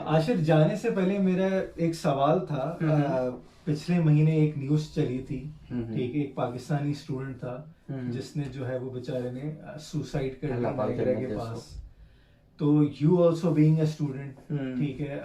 आशिर, जाने से पहले मेरा एक सवाल था। पिछले महीने एक न्यूज़ चली थी, ठीक है, एक पाकिस्तानी स्टूडेंट था जिसने जो है वो बेचारे ने सुसाइड कर लिया नायग्रा के पास। तो you also being a student, ठीक है,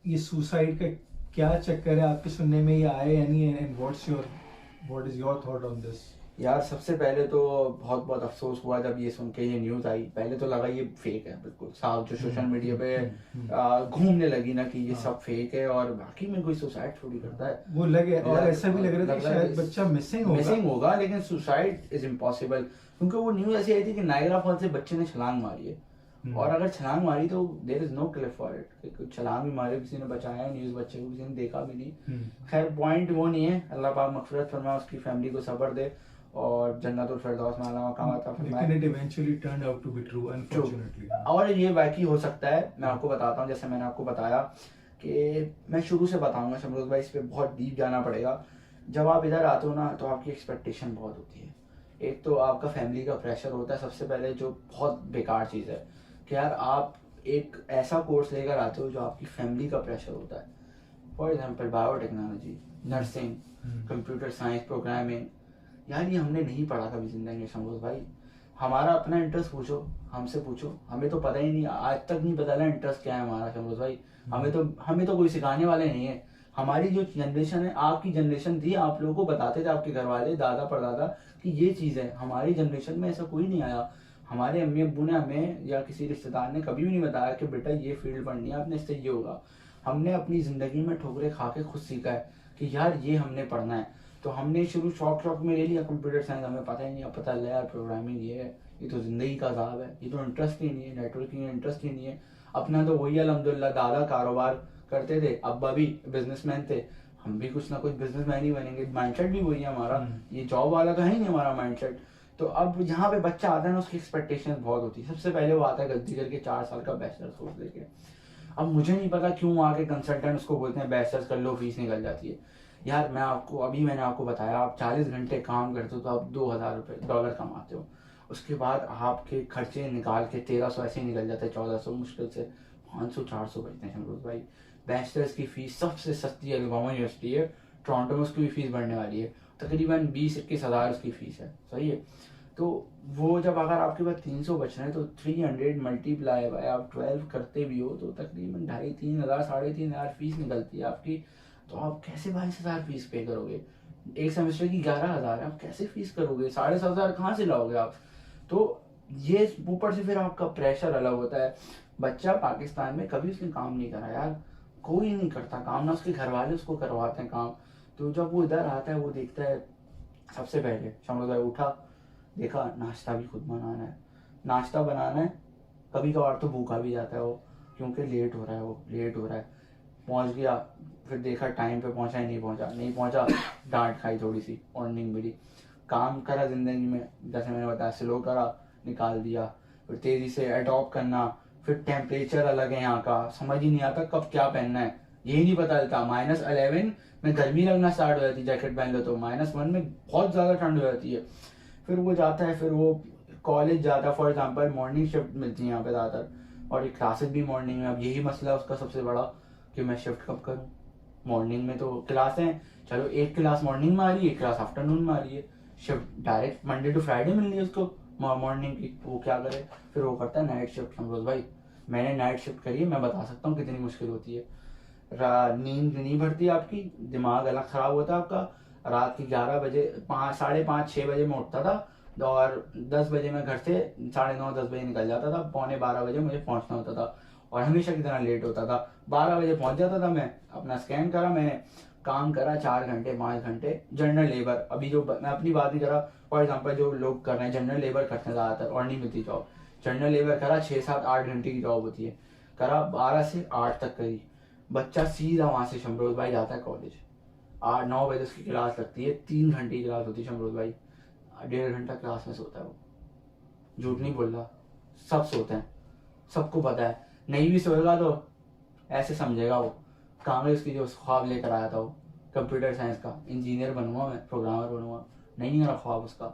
ये सुसाइड का क्या चक्कर है आपके सुनने में ये आए या नहीं, and what is your thought on this? यार सबसे पहले तो बहुत बहुत अफसोस हुआ जब ये सुन के ये न्यूज़ आई। पहले तो लगा ये फेक है बिल्कुल साफ, जो सोशल मीडिया पे घूमने लगी ना कि ये सब फेक है और बाकी में कोई सुसाइड थोड़ी करता है। वो लगे और ऐसा भी लग रहा था कि शायद बच्चा मिसिंग होगा, लेकिन सुसाइड इज इम्पॉसिबल, क्योंकि वो न्यूज़ ऐसी आई थी कि नायग्रा फॉल से बच्चे ने छलांग मारी है। और अगर छलांग मारी तो there is no clip for it. छलांग भी मारी, किसी ने बचाया न्यूज़, बच्चे को किसी ने देखा भी नहीं। खैर पॉइंट वो नहीं है, अल्लाह पाक मगफिरत फरमाए, उसकी फैमिली को सब्र दे और जन्नतुल फिरदौस में आला मकाम अता फरमाए। लेकिन it eventually turned out to be true, unfortunately. और ये वाकई हो सकता है, मैं आपको बताता हूँ। जैसे मैंने आपको बताया कि मैं शुरू से बताऊंगा शमरोज भाई, इस पर बहुत डीप जाना पड़ेगा। जब आप इधर आते हो ना तो आपकी एक्सपेक्टेशन बहुत होती है। एक तो आपका फैमिली का प्रेशर होता है सबसे पहले, जो बहुत बेकार चीज़ है कि यार आप एक ऐसा कोर्स लेकर आते हो जो आपकी फैमिली का प्रेशर होता है। For example biotechnology, nursing, computer science, programming. यार ये हमने नहीं पढ़ा कभी जिंदगी में शमरोज भाई। हमारा अपना इंटरेस्ट पूछो, हमसे पूछो, हमें तो पता ही नहीं, आज तक नहीं पता ना इंटरेस्ट क्या है हमारा शमरोज भाई। हमें तो कोई सिखाने वाले नहीं है। हमारी जो जनरेशन है, आपकी जनरेशन थी, आप लोगों को बताते थे आपके घर वाले, दादा परदादा, कि ये चीज़ है। हमारी जनरेशन में ऐसा कोई नहीं आया। हमारे अम्मी अब्बू ने हमें या किसी रिश्तेदार ने कभी भी नहीं बताया कि बेटा ये फील्ड पढ़नी है आपने, इससे ये होगा। हमने अपनी ज़िंदगी में ठोकरें खा के खुद सीखा है कि यार ये हमने पढ़ना है। तो हमने शुरू शौक में ले लिया कंप्यूटर साइंस, हमें पता ही नहीं, अब पता लगा यार प्रोग्रामिंग ये है, ये तो ज़िंदगी का अज़ाब है, ये तो इंटरेस्ट ही नहीं है, नेटवर्किंग में इंटरेस्ट ही नहीं है। अपना तो वही अल्हम्दुलिल्लाह, दादा कारोबार करते थे, अब्बा भी बिजनेसमैन थे, हम भी कुछ ना कुछ बिजनेसमैन ही बनेंगे। माइंडसेट भी वही है हमारा, ये जॉब वाला तो है ही नहीं हमारा माइंडसेट। तो अब यहाँ पे बच्चा आता है ना, उसकी एक्सपेक्टेशन बहुत होती है। सबसे पहले वो आता है गलती करके 4 साल का बैचलर्स कोर्स लेके। अब मुझे नहीं पता क्यों आके कंसल्टेंट उसको बोलते हैं बैचलर्स कर लो, फीस निकल जाती है। यार मैंने आपको बताया, आप 40 घंटे काम करते हो तो आप $2000 कमाते हो। उसके बाद आपके खर्चे निकाल के 1300 ऐसे ही निकल जाते हैं, 1400 मुश्किल से 500-400 बचते हैं शमरोज भाई। बैचलर्स की फीस सबसे सस्ती अलबामा यूनिवर्सिटी है टोरंटो में, उसकी भी फीस बढ़ने वाली है, तकरीबन 20-21 हज़ार उसकी फीस है, सही है। तो वो जब अगर आपके पास 300 बच रहे हैं तो 300 मल्टीप्लाई बाय आप 12 करते भी हो तो तकरीबन 2500-3 हज़ार 3500 फीस निकलती है आपकी। तो आप कैसे 22,000 फीस पे करोगे? एक सेमेस्टर की 11,000 है, आप कैसे फीस करोगे? 7,500 कहाँ से लाओगे आप? तो ये ऊपर से फिर आपका प्रेशर अलग होता है। बच्चा पाकिस्तान में कभी उसने काम नहीं करा यार, कोई नहीं करता काम, ना उसके घर वाले उसको करवाते हैं काम। तो जब वो इधर आता है वो देखता है, सबसे पहले शमरोज उठा, देखा नाश्ता भी खुद बनाना है, नाश्ता बनाना है, कभी कभार तो भूखा भी जाता है वो, क्योंकि लेट हो रहा है। पहुंच गया, फिर देखा टाइम पे पहुंचा, नहीं पहुंचा, डांट खाई थोड़ी सी, वार्निंग मिली। काम करा ज़िंदगी में, जैसे मैंने बताया, स्लो करा, निकाल दिया। फिर तेज़ी से अडॉप्ट करना, फिर टेम्परेचर अलग है यहाँ का, समझ ही नहीं आता कब क्या पहनना है, यही नहीं पता चलता। -11 में गर्मी लगना स्टार्ट हो जाती है, जैकेट पहन लो तो -1 में बहुत ज़्यादा ठंड हो जाती है। फिर वो जाता है, फिर वो कॉलेज जाता है, फॉर एग्जांपल मॉर्निंग शिफ्ट मिलती है यहाँ पे ज़्यादातर, और एक क्लासेस भी मॉर्निंग में। अब यही मसला है उसका सबसे बड़ा कि मैं शिफ्ट कब करूँ। मॉर्निंग में तो क्लास है, चलो एक क्लास मॉर्निंग में आ रही है, एक क्लास आफ्टरनून में आ रही है, shift direct Monday to Friday मिल रही है उसको मॉर्निंग की। वो क्या करे, फिर वो करता है नाइट शिफ्ट। शमरोज भाई मैंने नाइट शिफ्ट करी है, मैं बता सकता हूँ कितनी मुश्किल होती है। नींद नहीं भरती आपकी, दिमाग अलग ख़राब होता है आपका। रात की 11 बजे, 5, 5:30, 6 बजे में उठता था और 10 बजे मैं घर से 9:30-10 बजे निकल जाता था, 11:45 बजे मुझे पहुंचना होता था और हमेशा की तरह लेट होता था। 12 बजे पहुंच जाता था मैं, अपना स्कैन करा, मैंने काम करा 4 घंटे 5 घंटे जनरल लेबर। अभी जो मैं अपनी बात नहीं कर रहा, फॉर एग्जाम्पल जो लोग कर रहे हैं जनरल लेबर करते हैं ज़्यादातर और नहीं मिलती जॉब, जनरल लेबर करा, 6-7-8 घंटे की जॉब होती है, करा 12 से 8 तक करी। बच्चा सीधा वहाँ से शमरोज भाई जाता है कॉलेज, 8-9 बजे उसकी क्लास लगती है, 3 घंटे की क्लास होती है शमरोज भाई, 1.5 घंटा क्लास में सोता है वो, झूठ नहीं बोल रहा, सब सोते हैं, सबको पता है। नहीं भी सोएगा तो ऐसे समझेगा वो कांग्रेस की जो ख्वाब लेकर आया था वो कंप्यूटर साइंस का, इंजीनियर बनूंगा मैं, प्रोग्रामर बनूंगा, नहीं मेरा ख्वाब उसका।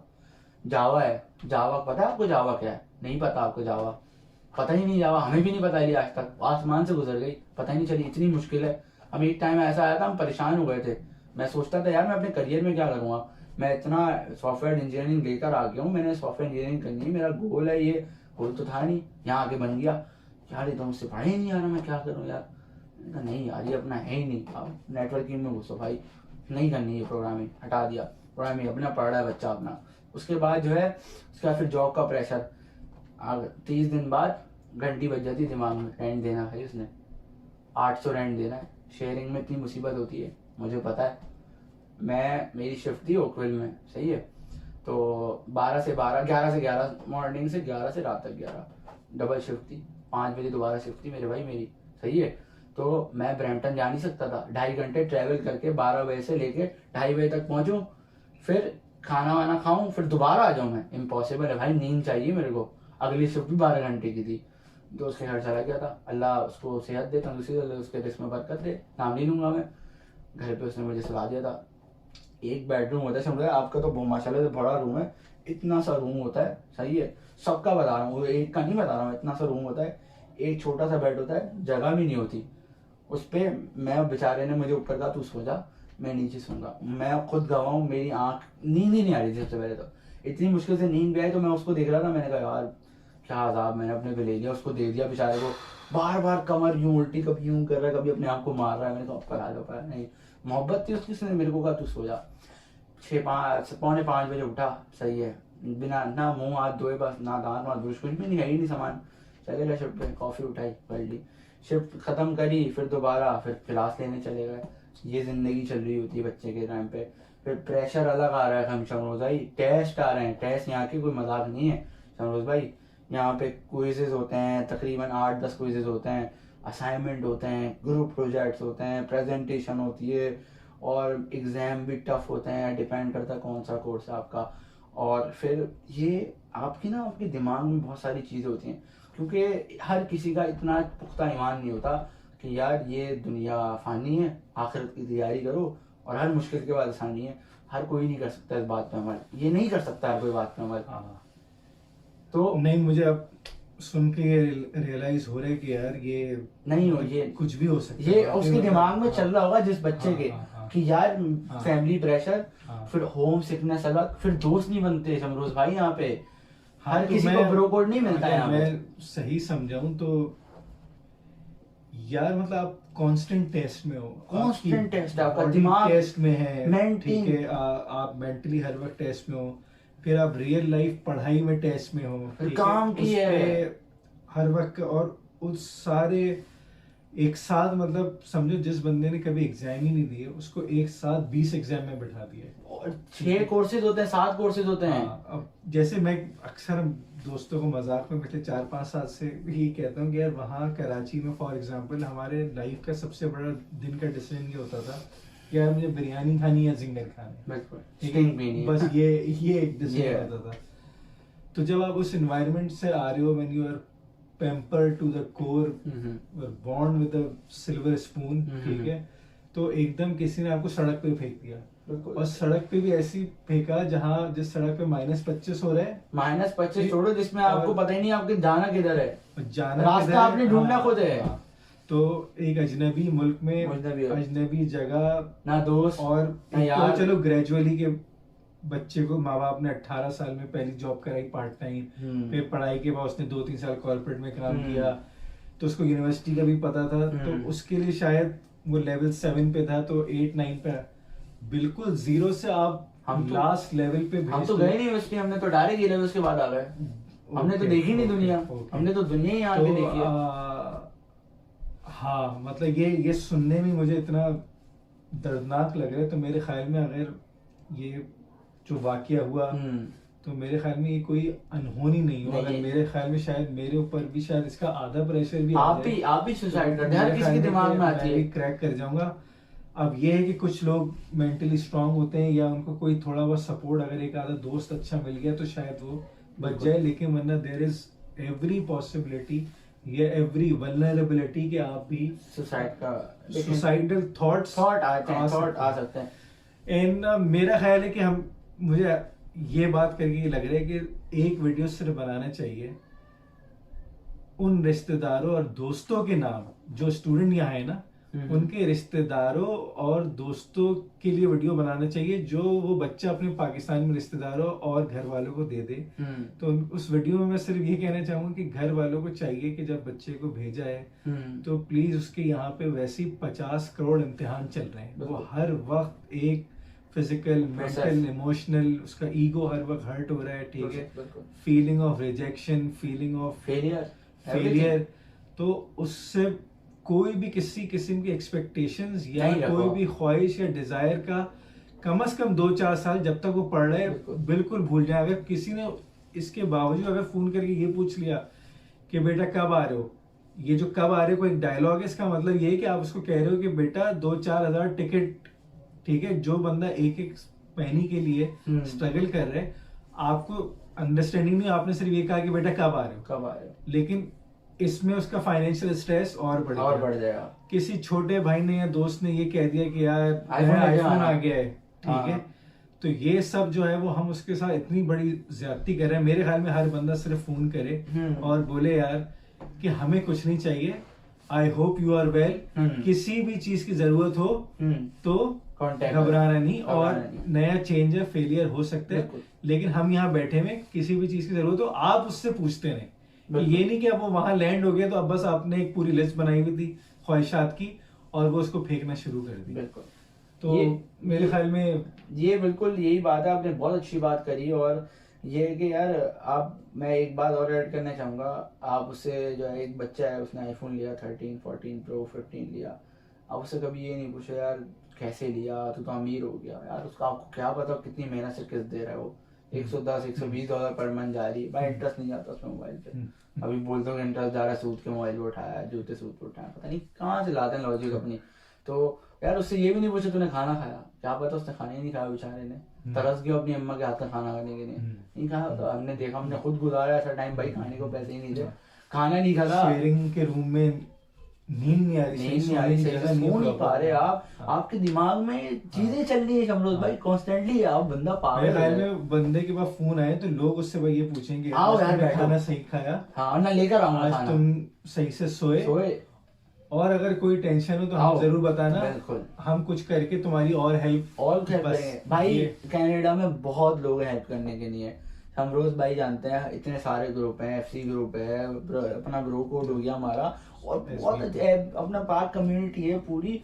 जावा है, जावा पता है आपको जावा क्या है? नहीं पता आपको जावा? पता ही नहीं जावा, हमें भी नहीं पता चली आज तक, आसमान से गुजर गई, पता ही नहीं चली, इतनी मुश्किल है। हम एक टाइम ऐसा आया था, हम परेशान हो गए थे। मैं सोचता था यार मैं अपने करियर में क्या करूँगा, मैं इतना सॉफ्टवेयर इंजीनियरिंग लेकर आ गया हूँ, मैंने सॉफ्टवेयर इंजीनियरिंग करनी है, मेरा गोल है ये, गोल तो था नहीं, यहाँ आके बन गया यार, एकदम उससे पढ़ा ही नहीं आ रहा, मैं क्या करूँ यार। नहीं यार ये अपना है ही नहीं, अब नेटवर्किंग में घुसो भाई, नहीं करनी है प्रोग्रामिंग, हटा दिया प्रोग्रामिंग, अपना पढ़ रहा है बच्चा अपना। उसके बाद जो है उसके बाद फिर जॉब का प्रेशर, 30 दिन बाद घंटी बज जाती दिमाग में, रेंट देना है उसने, 800 रेंट देना है, शेयरिंग में इतनी मुसीबत होती है मुझे पता है। मेरी शिफ्ट थी ओकविल में, सही है, तो 12 से 12, 11 से 11, मॉर्निंग से 11 से रात तक 11, डबल शिफ्ट थी, 5 बजे दोबारा शिफ्ट थी मेरे भाई मेरी, सही है। तो मैं ब्रैम्पटन जा नहीं सकता था, 2.5 घंटे ट्रैवल करके 12 बजे से लेके 2:30 बजे तक पहुंचूं, फिर खाना वाना खाऊं, फिर दोबारा आ जाऊं, मैं इम्पॉसिबल है भाई, नींद चाहिए मेरे को। अगली शिफ्ट भी 12 घंटे की थी, दोस्त के घर चला गया था, अल्लाह उसको सेहत दे, तंदुरुस्ती दे, उसके रिस्क में बरकत दे, नाम नहीं लूंगा मैं। घर पे उसने मुझे सुला दिया था, एक बेडरूम होता है, समझ रहे आपका तो माशाल्लाह से बड़ा रूम है, इतना सा रूम होता है, सही है, सबका बता रहा हूँ, एक का नहीं बता रहा हूँ, इतना सा रूम होता है, एक छोटा सा बेड होता है, जगह भी नहीं होती उस पे। मैं बेचारे ने मुझे ऊपर कहा तू सो जा, मैं नीचे सोऊंगा, मैं खुद गवाऊँ, मेरी आंख, नींद ही नहीं आ रही थी सबसे पहले तो, इतनी मुश्किल से नींद भी आई, तो मैं उसको देख रहा था, मैंने कहा यार क्या आजाब मैंने अपने पे ले लिया, उसको दे दिया बेचारे को, बार बार कमर यूं उल्टी, कभी यूं कर रहा है, कभी अपने आप को मार रहा है, मैंने कहा ऊपर आ जाओ, नहीं मोहब्बत थी उसकी, उसने मेरे को कहा तू सो जा। 4:45 बजे उठा, सही है, बिना ना मुंह हाथ धोए, बस ना दांत वात ब्रश, कुछ भी नहीं है ही नहीं सामान, चले गए शिफ्ट पे, कॉफी उठाई पढ़ ली, शिफ्ट खत्म करी, फिर दोबारा फिर क्लास लेने चले गए। ये जिंदगी चल रही होती है बच्चे के टाइम पे। फिर प्रेशर अलग आ रहा है शमरोज भाई, टेस्ट आ रहे हैं, टेस्ट यहाँ के कोई मजाक नहीं है शमरोज भाई, यहाँ पे क्विजेज होते हैं, तकरीबन 8-10 क्विजेज होते हैं, असाइनमेंट होते हैं, ग्रुप प्रोजेक्ट्स होते हैं, प्रेजेंटेशन होती है, और एग्जाम भी टफ होते हैं, डिपेंड करता है कौन सा कोर्स है आपका। और फिर ये आपके दिमाग में बहुत सारी चीज़ें होती हैं, क्योंकि हर किसी का इतना पुख्ता ईमान नहीं होता कि यार ये दुनिया फानी है, आखिरत की तैयारी करो, और हर मुश्किल के बाद आसानी है, हर कोई नहीं कर सकता इस बात पे अमल, ये नहीं कर सकता हर कोई बात पे अमल। तो नहीं, मुझे अब सुन के रियलाइज हो रहा है कि यार ये नहीं हो, ये कुछ भी हो सकता है, ये उसके दिमाग में चल रहा होगा जिस बच्चे के, कि यार फैमिली प्रेशर, फिर होम सिकनेस अलग, फिर दोस्त नहीं बनते शमरोज भाई यहाँ पे, हर किसी को ब्रो कोड नहीं मिलता है। मैं सही समझाऊं तो यार मतलब आप कांस्टेंट टेस्ट में हो, कांस्टेंट टेस्ट, आपका दिमाग टेस्ट में है, ठीक है, आप मेंटली हर वक्त टेस्ट में हो, फिर आप रियल लाइफ पढ़ाई में टेस्ट में हो, काम की है हर वक्त, और उस सारे एक साथ, मतलब समझो जिस बंदे ने कभी एग्जाम ही नहीं दिए उसको एक साथ 20 एग्जाम में बैठा दिया, और 6 कोर्सेज होते हैं, 7 कोर्सेज होते हैं। अब जैसे मैं अक्सर दोस्तों को मजाक में पिछले 4-5 साल से ही कहता हूँ कि यार वहाँ कराची में फॉर एग्जांपल हमारे लाइफ का सबसे बड़ा दिन का डिसीजन ये होता था कि यार मुझे बिरयानी खानी या जिंगर खानी, बस ये एक डिसीजन होता था। तो जब आप उस एनवायरनमेंट से आ रहे हो, when you are pampered to the core, were born with a silver spoon, ठीक है, तो एकदम किसी ने आपको सड़क पे फेंक दिया, और सड़क पे भी ऐसी फेंका जिस सड़क पे -25 हो रहा है, -25 छोड़ो, जिसमें आपको पता ही नहीं आपके जाना किधर है, रास्ता आपने ढूंढना खुद है। तो एक अजनबी मुल्क में अजनबी जगह, ना दोस्त, और तो चलो ग्रेजुअली के बच्चे को माँ बाप ने 18 साल में पहली जॉब कराई पार्ट टाइम, फिर पढ़ाई के बाद उसने 2-3 साल कॉर्पोरेट में काम किया, तो उसको यूनिवर्सिटी का भी पता था, तो उसके लिए शायद वो लेवल 7 पे था, तो 8-9 पे बिल्कुल 0 से आप लास्ट लेवल पे हम तो गए नहीं यूनिवर्सिटी, हमने तो डायरेक्ट ये लेवल उसके बाद आ गए, हमने तो देखी नहीं दुनिया, हमने तो दुनिया ही आके देखी है। हाँ, मतलब ये सुनने में मुझे इतना दर्दनाक लग रहा है, तो मेरे ख्याल में अगर ये जो वाकया हुआ तो मेरे ख्याल में ये कोई अनहोनी नहीं हो, अगर मेरे ख्याल में शायद मेरे ऊपर भी शायद इसका आधा प्रेशर भी आप भी सुसाइड करते हैं, हर किसी के दिमाग में आती है, क्रैक कर जाऊंगा। अब ये है कि कुछ लोग मेंटली स्ट्रांग होते हैं, या उनको कोई थोड़ा बहुत सपोर्ट, अगर एक आधा दोस्त अच्छा मिल गया तो शायद वो बच जाए, लेकिन वरना देयर इज एवरी पॉसिबिलिटी, ये एवरी वल्नरेबिलिटी कि आप भी सुसाइडल थॉट आ सकते हैं। एंड मेरा ख्याल है कि मुझे ये बात करके लग रहा है कि एक वीडियो सिर्फ बनाना चाहिए उन रिश्तेदारों और दोस्तों के नाम, जो स्टूडेंट यहाँ है ना, उनके रिश्तेदारों और दोस्तों के लिए वीडियो बनाना चाहिए, जो वो बच्चा अपने पाकिस्तान में रिश्तेदारों और घर वालों को दे दे। तो उस वीडियो में मैं सिर्फ ये कहना चाहूंगा कि घर वालों को चाहिए कि जब बच्चे को भेजा है तो प्लीज उसके यहाँ पे वैसे 50 करोड़ इम्तिहान चल रहे हैं, वो हर वक्त एक फिजिकल, मेंटल, इमोशनल, उसका ईगो हर वक्त हर्ट हो रहा है, ठीक है, feeling of rejection, feeling of failure, तो उससे कोई भी किसी किस्म की एक्सपेक्टेशंस या कोई भी ख्वाहिश या डिजायर का कम से कम 2-4 साल जब तक वो पढ़ रहे हैं बिल्कुल भूल जाए। अगर किसी ने इसके बावजूद अगर फोन करके ये पूछ लिया कि बेटा कब आ रहे हो, ये जो कब आ रहे हो कोई एक डायलॉग है, इसका मतलब ये है कि आप उसको कह रहे हो कि बेटा 2-4 हजार टिकट, ठीक है, जो बंदा एक एक पैनी के लिए स्ट्रगल कर रहे हैं, आपको अंडरस्टैंडिंग नहीं, आपने सिर्फ ये कहा कि बेटा कब आ रहे हो, लेकिन इसमें उसका फाइनेंशियल स्ट्रेस और बढ़ जाएगा। किसी छोटे भाई ने या दोस्त ने ये कह दिया कि यार आईफोन आ गया है, ठीक है, तो ये सब जो है वो हम उसके साथ इतनी बड़ी ज्यादती कर रहे हैं। मेरे ख्याल में हर बंदा सिर्फ फोन करे और बोले यार कि हमें कुछ नहीं चाहिए, I hope you are well, किसी भी चीज की जरूरत हो तो घबराना नहीं, और नया चेंज है, फेलियर हो सकता है, लेकिन हम यहाँ बैठे में किसी भी चीज की जरूरत हो आप उससे पूछते रहे। ये नहीं कि अब वो वहां लैंड हो गया तो अब बस आपने एक पूरी लिस्ट बनाई हुई थी ख्वाहिशात की और वो उसको फेंकना शुरू कर दी। बिल्कुल, तो मेरे ख्याल में ये बिल्कुल यही बात है, आपने बहुत अच्छी बात करी। और ये है कि यार आप, मैं एक बात और ऐड करना चाहूंगा, आप उससे जो है, एक बच्चा है उसने आईफोन लिया 13, 14 प्रो, 15 लिया, आप उससे कभी ये नहीं पूछो यार कैसे लिया, तू तो अमीर हो गया यार, उसका आपको क्या पता कितनी मेहनत से किस्त दे रहा है वो, 110-120 डॉलर पर मंथ जा रही है भाई, इंटरेस्ट नहीं जाता उसमें मोबाइल पे। अभी बोलते हो इंटरेस्ट जा रहा है, सूद के मोबाइल पे उठाया, जूते सूद पे उठाया, पता नहीं कहाँ से लाते हैं लॉजिक अपनी। तो यार उससे ये भी नहीं पूछा तूने खाना खाया, क्या पता उसने खाना ही नहीं खाया बेचारे ने, तरस गया अपनी अम्मा के हाथ का खाना खाने के लिए, नहीं कहा। तो हमने देखा, हमने खुद गुजारा ऐसा टाइम, भाई खाने को पैसे ही नहीं थे, खाना नहीं खाता, शेयरिंग के रूम में नींद नहीं आ रही, सो नहीं पा रहे आप, आपके दिमाग में चीजें चल रही है शमरोज भाई कॉन्स्टेंटली, आप बंदा पागल है। बंदे के पास फोन आए तो लोग उससे भाई ये पूछेंगे आओ यार खाना सही खाया, हाँ ना लेकर आऊंगा, आज तुम सही से सोए, और अगर कोई टेंशन हो तो हम जरूर बताना, हम कुछ करके तुम्हारी और हेल्प करेंगे। भाई कनाडा में बहुत लोग हेल्प करने के लिए, हम रोज भाई जानते हैं, इतने सारे ग्रुप हैं, FC ग्रुप है, अपना ब्रो कोड हो गया हमारा, और बहुत अपना पाक कम्युनिटी है पूरी,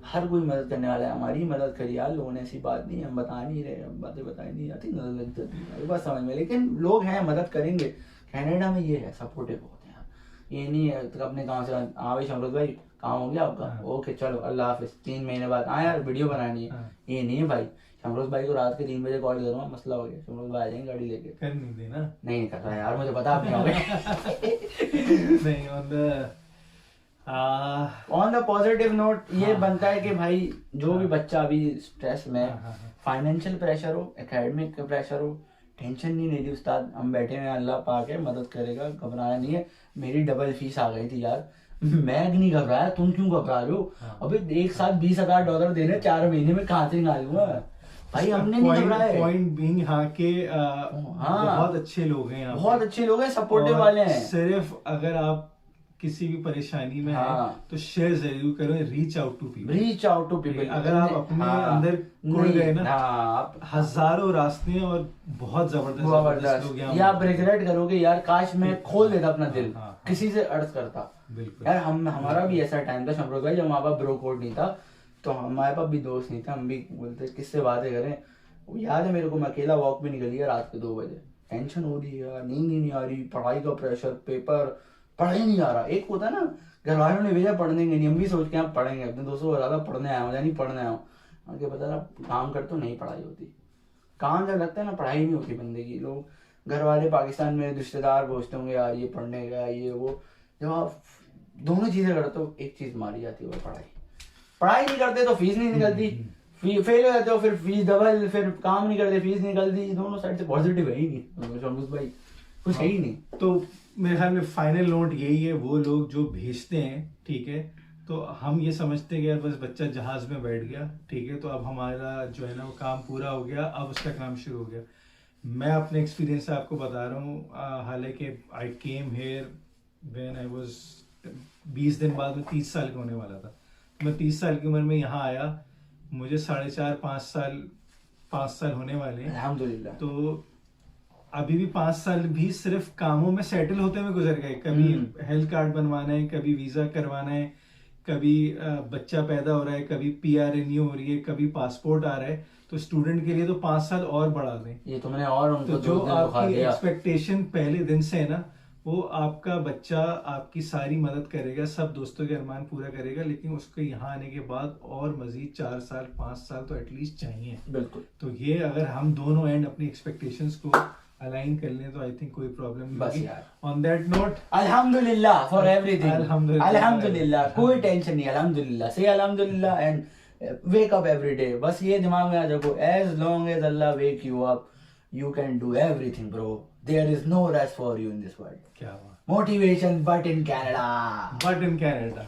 हर कोई मदद करने वाला है, हमारी मदद करी यार लोगों ने, ऐसी बात नहीं, हम बता नहीं रहे, हम बातें बताई नहीं जाती, नजर लग जाती है बात समझ में, लेकिन लोग हैं मदद करेंगे। कनाडा में ये है, सपोर्टिव होते हैं, ये नहीं है तो अपने गाँव से हाँ भाई शमरोज भाई काम हो गया आपका, ओके चलो अल्लाह हाफिज, 3 महीने बाद हाँ यार वीडियो बनानी है, ये नहीं है भाई। शमरोज भाई को रात के 3 बजे कॉल करूँगा, मसला हो गया, शमरोज भाई आ जाएंगे गाड़ी लेके, कर नहीं देना, नहीं कर रहा यार, मुझे पता आप नहीं ऑन द पॉजिटिव नोट ये बनता है कि भाई जो भी बच्चा अभी स्ट्रेस में, फाइनेंशियल प्रेशर हो, एकेडमिक प्रेशर हो, टेंशन नहीं लेती उस्ताद, हम बैठे हैं, अल्लाह पाक है मदद करेगा, घबराना नहीं है। मेरी डबल फीस आ गई थी यार, मैं नहीं घबराया, तुम क्यों घबरा रहे हो? अबे एक साथ $20,000 देने 4 महीने में कहाँ से निकालूंगा भाई, हमने नहीं घबराया। पॉइंट बीइंग यहाँ के बहुत अच्छे लोग हैं, बहुत अच्छे लोग हैं, सपोर्टिव वाले हैं। सिर्फ अगर आप किसी भी परेशानी में है तो शेयर जरूर करो, रीच आउट टू पीपल। अगर आप अपने अंदर कुड़ गए ना, आप हजारों रास्ते हैं और बहुत जबरदस्त लोग हैं, या आप रिग्रेट करोगे यार काश मैं खोल देता अपना दिल, किसी से अर्ज करता। यार हमारा भी ऐसा टाइम था शमरोज भाई, जब हमारे पास ब्रो कोड नहीं था, तो हमारे पास भी दोस्त नहीं था, हम भी बोलते किससे बातें करें। याद है मेरे को, मैं अकेला वॉक भी निकल गया रात के 2 बजे, टेंशन हो रही है यार, नींद नहीं आ रही, पढ़ाई का प्रेशर, पेपर, पढ़ाई नहीं आ रहा। एक होता है ना, घर वालों ने भेजा पढ़ने के लिए, हम भी सोच के आप पढ़ेंगे, अपने दोस्तों को ज्यादा पढ़ने आया हूँ या नहीं पढ़ने आया हूँ, आगे पता ना काम करते हो नहीं पढ़ाई होती, काम जब लगता है ना पढ़ाई नहीं होती बंदे की। लोग घर वाले पाकिस्तान में रिश्तेदार पूछते होंगे यार ये पढ़ने गया ये वो, जब आप दोनों चीजें करते हो एक चीज मारी जाती है वो पढ़ाई नहीं करते तो फीस नहीं निकलती, फेल हो जाते हो फिर फीस डबल, फिर काम नहीं करते फीस निकलती, दोनों साइड से पॉजिटिव है ही नहीं शमरोज भाई, कुछ है ही नहीं। तो मेरे ख्याल में फाइनल नोट यही है, वो लोग जो भेजते हैं, ठीक है, तो हम ये समझते हैं कि यार बस बच्चा जहाज में बैठ गया, ठीक है, तो अब हमारा जो है ना वो काम पूरा हो गया, अब उसका काम शुरू हो गया। मैं अपने एक्सपीरियंस से आपको बता रहा हूँ, हालांकि I came here when I was 20 दिन बाद मैं 30 साल का होने वाला था। मैं 30 साल की उम्र में यहाँ आया, मुझे 4.5 5 साल होने वाले हैं। अल्हम्दुलिल्लाह। तो अभी भी 5 साल भी सिर्फ कामों में सेटल होते में गुजर गए। कभी हेल्थ कार्ड बनवाना है, कभी वीजा करवाना है, कभी बच्चा पैदा हो रहा है, कभी PR रिन्यू हो रही है, कभी पासपोर्ट आ रहा है। तो स्टूडेंट के लिए तो 5 साल और बढ़ा दें। ये तुमने और उनको तो जो आपकी दिया। एक्सपेक्टेशन पहले दिन से है ना, वो आपका बच्चा आपकी सारी मदद करेगा, सब दोस्तों के अरमान पूरा करेगा, लेकिन उसको यहाँ आने के बाद और मजीद 4 साल 5 साल तो एटलीस्ट चाहिए। बिल्कुल। तो ये अगर हम दोनों एंड अपनी एक्सपेक्टेशंस को अलाइन कर लें तो आई थिंक कोई प्रॉब्लम नहीं बस होगी। यार। ऑन दैट नोट, अल्हम्दुलिल्लाह फॉर एवरीथिंग। अल्हम्दुलिल्लाह। अल्हम्दुलिल्लाह, कोई टेंशन नहीं। अल्हम्दुलिल्लाह, से अल्हम्दुलिल्लाह and wake up every day. बस ये दिमाग में आ जाओ, as long as Allah wake you up, you can do everything, bro. There is no rest for you in this world. क्या बात। Motivation, but in Canada. But in Canada.